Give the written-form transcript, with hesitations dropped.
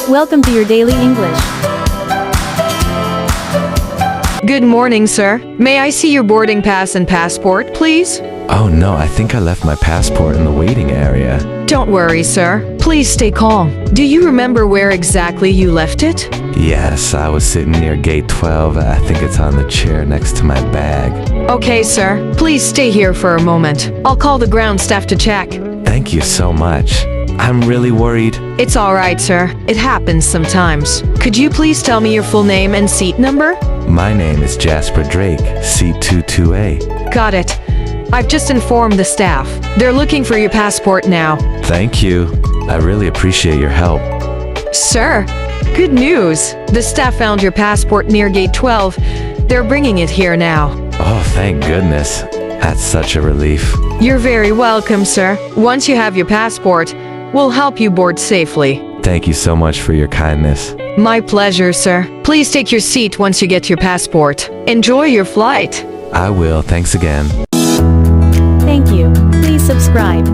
Welcome to your daily English. Good morning, sir. May I see your boarding pass and passport, please? Oh no, I think I left my passport in the waiting area. Don't worry, sir. Please stay calm. Do you remember where exactly you left it? Yes, I was sitting near gate 12. I think it's on the chair next to my bag. Okay, sir. Please stay here for a moment. I'll call the ground staff to check. Thank you so much. I'm really worried. It's all right, sir. It happens sometimes. Could you please tell me your full name and seat number? My name is Jasper Drake, seat 22A. Got it. I've just informed the staff. They're looking for your passport now. Thank you. I really appreciate your help. Sir, good news. The staff found your passport near gate 12. They're bringing it here now. Oh, thank goodness. That's such a relief. You're very welcome, sir. Once you have your passport, we'll help you board safely. Thank you so much for your kindness. My pleasure, sir. Please take your seat once you get your passport. Enjoy your flight. I will. Thanks again. Thank you. Please subscribe.